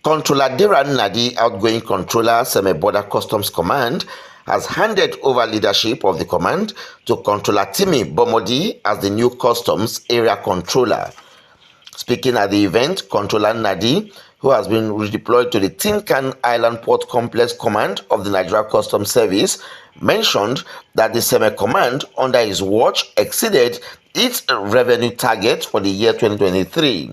Controller Deran Nadi, outgoing controller, Seme Border Customs Command, has handed over leadership of the command to Controller Timi Bomodi as the new Customs Area Controller. Speaking at the event, Controller Nadi, who has been redeployed to the Tin Can Island Port Complex Command of the Nigeria Customs Service, mentioned that the Seme Command under his watch exceeded its revenue target for the year 2023.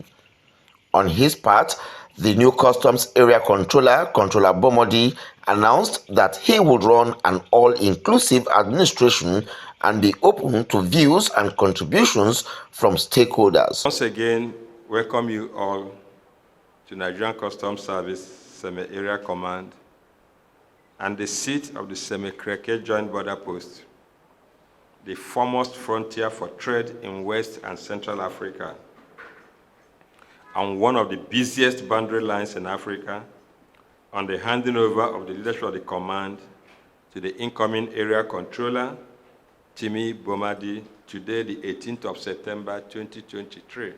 On his part, the new Customs Area Controller, Controller Bomodi, announced that he would run an all-inclusive administration and be open to views and contributions from stakeholders. Once again, welcome you all to Nigerian Customs Service Seme Area Command and the seat of the Seme Kreke Joint Border Post, the foremost frontier for trade in West and Central Africa, and one of the busiest boundary lines in Africa, on the handing over of the leadership of the command to the incoming Area Controller, Timi Bomodi, today, the 18th of September, 2023.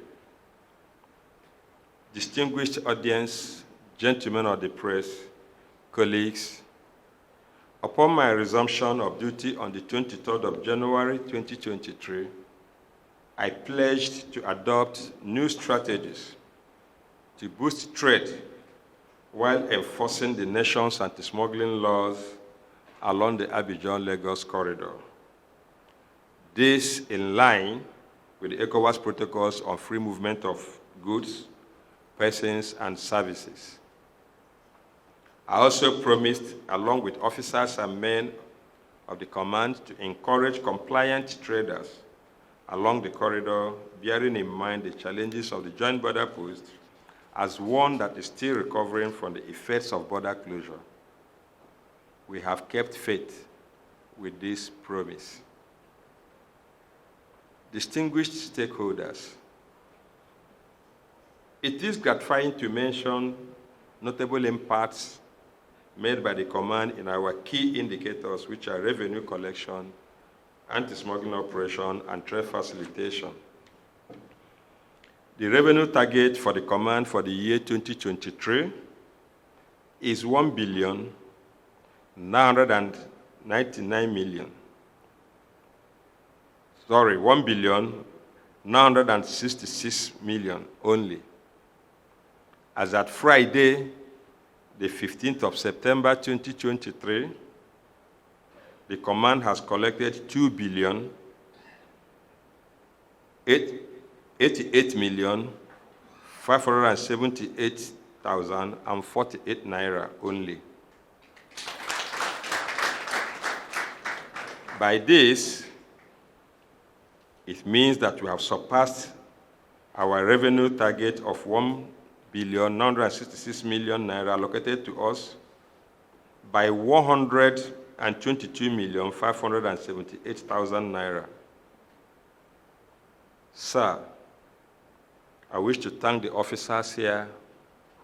Distinguished audience, gentlemen of the press, colleagues, upon my resumption of duty on the 23rd of January, 2023, I pledged to adopt new strategies to boost trade while enforcing the nation's anti-smuggling laws along the Abidjan-Lagos corridor. This in line with the ECOWAS protocols on free movement of goods, persons, and services. I also promised, along with officers and men of the command, to encourage compliant traders along the corridor, bearing in mind the challenges of the joint border post as one that is still recovering from the effects of border closure. We have kept faith with this promise. Distinguished stakeholders, it is gratifying to mention notable impacts made by the command in our key indicators, which are revenue collection, anti-smuggling operation, and trade facilitation. The revenue target for the command for the year 2023 is 1,966 million only. As at Friday, the 15th of September 2023, the command has collected 2,088,578,048 naira only. By this, it means that we have surpassed our revenue target of 1,966 million naira allocated to us by 122,578,000 naira. Sir, I wish to thank the officers here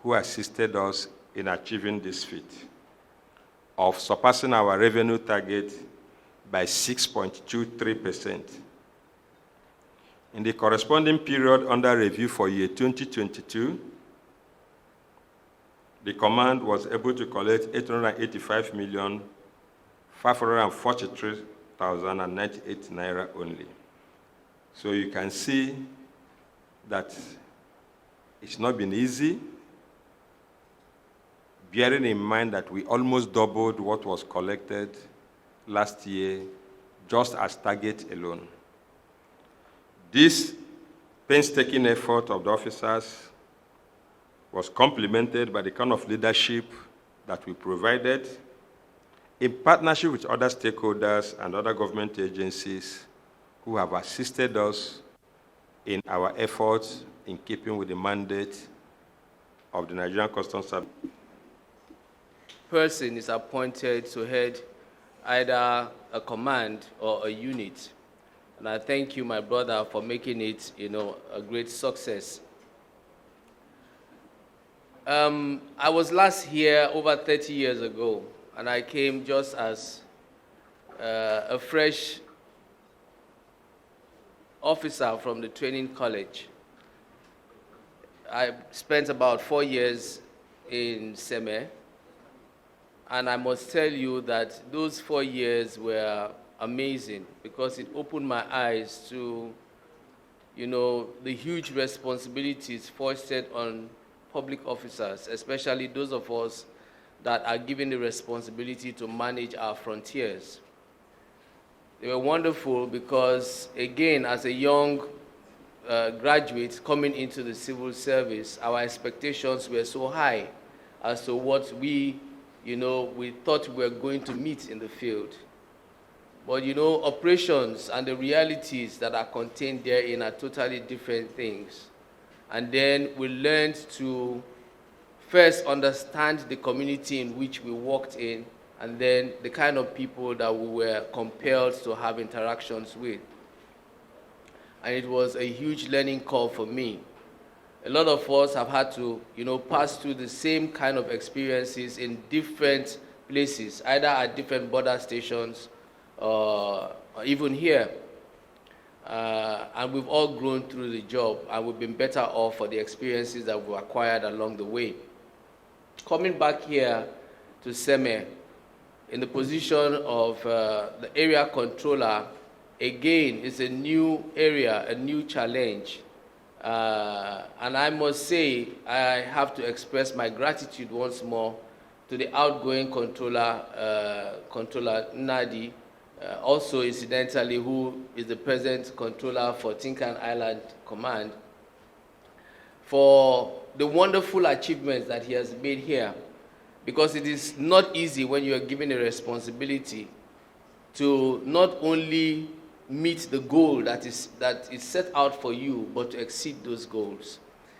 who assisted us in achieving this feat of surpassing our revenue target by 6.23%. In the corresponding period under review for year 2022, the command was able to collect 885,543,098 naira only. So you can see that it's not been easy, bearing in mind that we almost doubled what was collected last year, just as target alone. This painstaking effort of the officers was complemented by the kind of leadership that we provided in partnership with other stakeholders and other government agencies who have assisted us in our efforts in keeping with the mandate of the Nigerian Customs Service. Person is appointed to head either a command or a unit. And I thank you, my brother, for making it, a great success. I was last here over 30 years ago, and I came just as a fresh officer from the training college. I spent about 4 years in Seme, and I must tell you that those 4 years were amazing because it opened my eyes to, the huge responsibilities foisted on public officers, especially those of us that are given the responsibility to manage our frontiers. They were wonderful because, again, as a young graduate coming into the civil service, our expectations were so high as to what we thought we were going to meet in the field. But, operations and the realities that are contained therein are totally different things. And then we learned to first understand the community in which we worked in, and then the kind of people that we were compelled to have interactions with. And it was a huge learning curve for me. A lot of us have had to, pass through the same kind of experiences in different places, either at different border stations or even here. And we've all grown through the job, and we've been better off for the experiences that we've acquired along the way. Coming back here to Seme, in the position of the area controller, again, it's a new area, a new challenge. And I must say, I have to express my gratitude once more to the outgoing controller, Controller Nadi, also incidentally, who is the present controller for Tinkan Island Command, for the wonderful achievements that he has made here. Because it is not easy when you are given a responsibility to not only meet the goal that is set out for you, but to exceed those goals.